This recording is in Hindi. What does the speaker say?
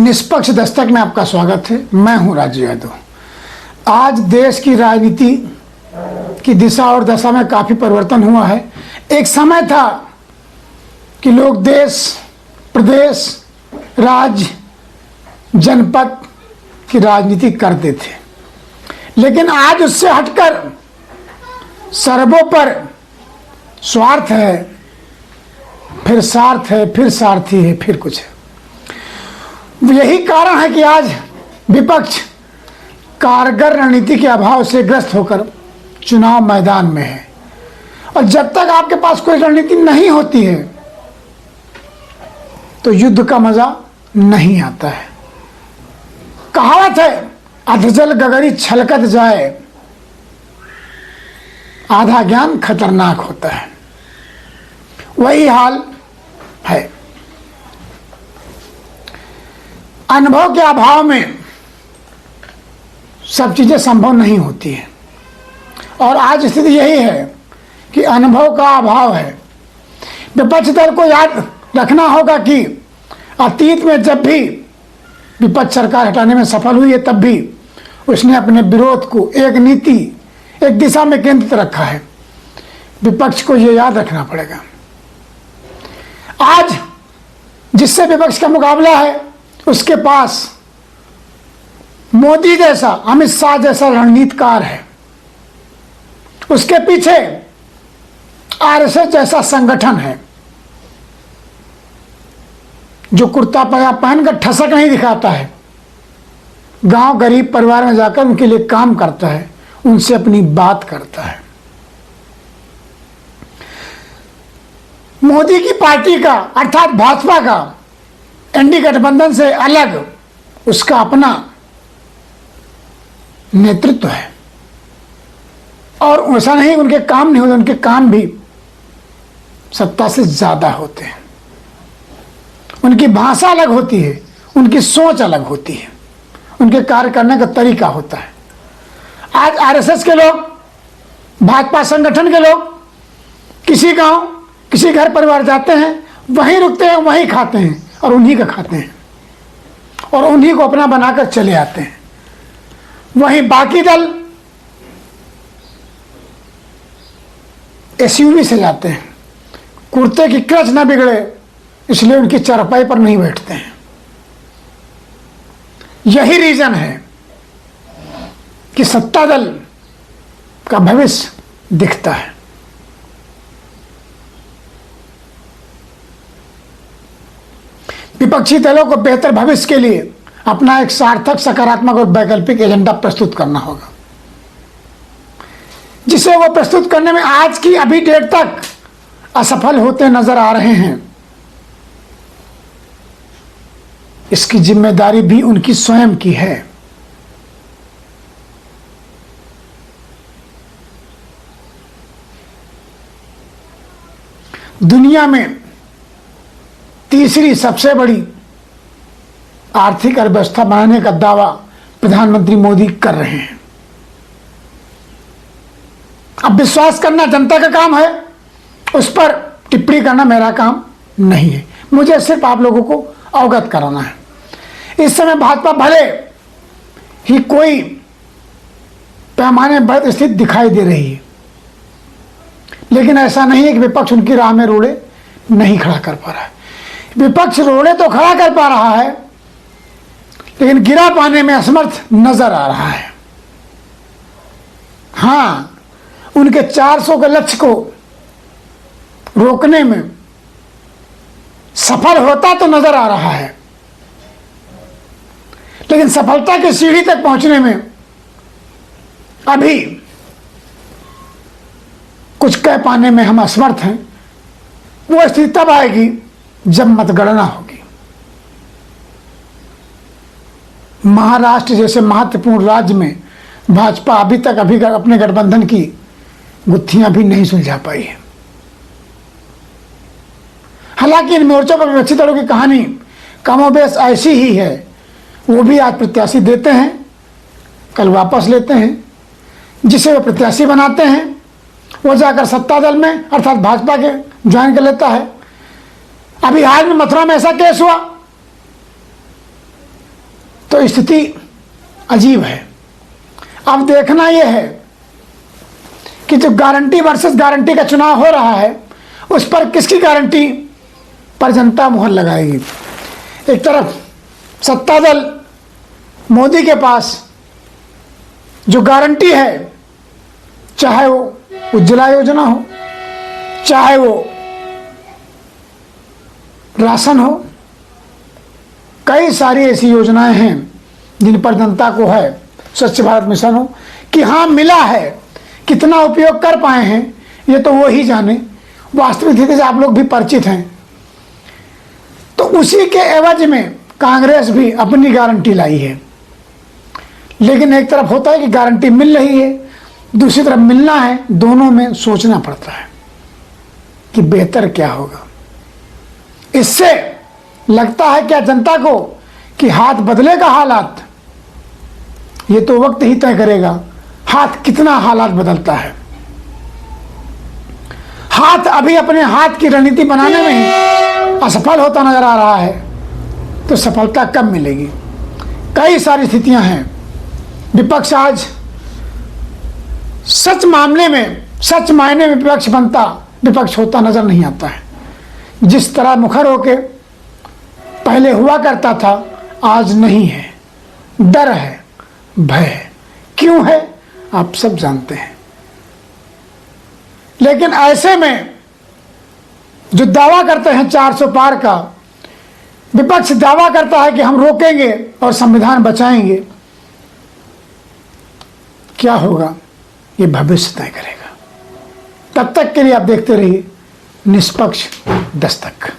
निष्पक्ष दस्तक में आपका स्वागत है। मैं हूं राजीव यादव। आज देश की राजनीति की दिशा और दशा में काफ़ी परिवर्तन हुआ है। एक समय था कि लोग देश, प्रदेश, राज्य, जनपद की राजनीति करते थे, लेकिन आज उससे हटकर सर्वोपर स्वार्थ है, फिर स्वार्थ है, फिर सारथी है, फिर कुछ है। यही कारण है कि आज विपक्ष कारगर रणनीति के अभाव से ग्रस्त होकर चुनाव मैदान में है। और जब तक आपके पास कोई रणनीति नहीं होती है तो युद्ध का मजा नहीं आता है। कहावत है, अधजल गगरी छलकत जाए, आधा ज्ञान खतरनाक होता है। वही हाल है। अनुभव के अभाव में सब चीजें संभव नहीं होती हैं, और आज स्थिति यही है कि अनुभव का अभाव है। विपक्ष दल को याद रखना होगा कि अतीत में जब भी विपक्ष सरकार हटाने में सफल हुई है, तब भी उसने अपने विरोध को एक नीति, एक दिशा में केंद्रित रखा है। विपक्ष को यह याद रखना पड़ेगा। आज जिससे विपक्ष का मुकाबला है, उसके पास मोदी जैसा, अमित शाह जैसा रणनीतिकार है। उसके पीछे आरएसएस जैसा संगठन है जो कुर्ता पजामा पहनकर ठसक नहीं दिखाता है, गांव गरीब परिवार में जाकर उनके लिए काम करता है, उनसे अपनी बात करता है। मोदी की पार्टी का अर्थात भाजपा का एनडीए गठबंधन से अलग उसका अपना नेतृत्व है, और ऐसा नहीं उनके काम नहीं होते, उनके काम भी सत्ता से ज्यादा होते हैं। उनकी भाषा अलग होती है, उनकी सोच अलग होती है, उनके कार्य करने का तरीका होता है। आज आरएसएस के लोग, भाजपा संगठन के लोग किसी गांव, किसी घर परिवार जाते हैं, वहीं रुकते हैं, वहीं खाते हैं और उन्हीं का खाते हैं और उन्हीं को अपना बनाकर चले आते हैं। वहीं बाकी दल एसयूवी से जाते हैं, कुर्ते की क्रच न बिगड़े इसलिए उनकी चारपाई पर नहीं बैठते हैं। यही रीजन है कि सत्ता दल का भविष्य दिखता है। विपक्षी दलों को बेहतर भविष्य के लिए अपना एक सार्थक, सकारात्मक और वैकल्पिक एजेंडा प्रस्तुत करना होगा, जिसे वो प्रस्तुत करने में आज की अभी डेट तक असफल होते नजर आ रहे हैं। इसकी जिम्मेदारी भी उनकी स्वयं की है। दुनिया में तीसरी सबसे बड़ी आर्थिक अर्थव्यवस्था बनाने का दावा प्रधानमंत्री मोदी कर रहे हैं। अब विश्वास करना जनता का काम है, उस पर टिप्पणी करना मेरा काम नहीं है। मुझे सिर्फ आप लोगों को अवगत कराना है। इस समय भाजपा भले ही कोई पैमाने पर स्थिति दिखाई दे रही है, लेकिन ऐसा नहीं है कि विपक्ष उनकी राह में रोड़े नहीं खड़ा कर पा रहा है। विपक्ष रोड़े तो खड़ा कर पा रहा है, लेकिन गिरा पाने में असमर्थ नजर आ रहा है। हां, उनके 400 के लक्ष्य को रोकने में सफल होता तो नजर आ रहा है, लेकिन सफलता की सीढ़ी तक पहुंचने में अभी कुछ कह पाने में हम असमर्थ हैं। वो स्थिति तब आएगी जब मतगणना होगी। महाराष्ट्र जैसे महत्वपूर्ण राज्य में भाजपा अभी तक अपने गठबंधन की गुत्थियां भी नहीं सुलझा पाई है। हालांकि इन मोर्चों पर विपक्षी दलों की कहानी कमोबेश ऐसी ही है। वो भी आज प्रत्याशी देते हैं, कल वापस लेते हैं। जिसे वो प्रत्याशी बनाते हैं वो जाकर सत्ता दल में अर्थात भाजपा के ज्वाइन कर लेता है। अभी हाल में मथुरा में ऐसा केस हुआ तो स्थिति अजीब है। अब देखना यह है कि जो गारंटी वर्सेस गारंटी का चुनाव हो रहा है, उस पर किसकी गारंटी पर जनता मुहर लगाएगी। एक तरफ सत्ता दल मोदी के पास जो गारंटी है, चाहे वो उज्ज्वला योजना हो, चाहे वो राशन हो, कई सारी ऐसी योजनाएं हैं जिन पर जनता को है, स्वच्छ भारत मिशन हो, कि हाँ मिला है, कितना उपयोग कर पाए हैं ये तो वो ही जाने, वास्तविक स्थिति से आप लोग भी परिचित हैं। तो उसी के एवज में कांग्रेस भी अपनी गारंटी लाई है। लेकिन एक तरफ होता है कि गारंटी मिल रही है, दूसरी तरफ मिलना है, दोनों में सोचना पड़ता है कि बेहतर क्या होगा। इससे लगता है क्या जनता को कि हाथ बदलेगा हालात, ये तो वक्त ही तय करेगा हाथ कितना हालात बदलता है। हाथ अभी अपने हाथ की रणनीति बनाने में ही असफल होता नजर आ रहा है, तो सफलता कब मिलेगी। कई सारी स्थितियां हैं। विपक्ष आज सच मामले में, सच मायने में विपक्ष बनता, विपक्ष होता नजर नहीं आता है। जिस तरह मुखर होके पहले हुआ करता था, आज नहीं है। डर है, भय है। क्यों है आप सब जानते हैं। लेकिन ऐसे में जो दावा करते हैं 400 पार का, विपक्ष दावा करता है कि हम रोकेंगे और संविधान बचाएंगे, क्या होगा ये भविष्य तय करेगा। तब तक के लिए आप देखते रहिए निष्पक्ष दस्तक।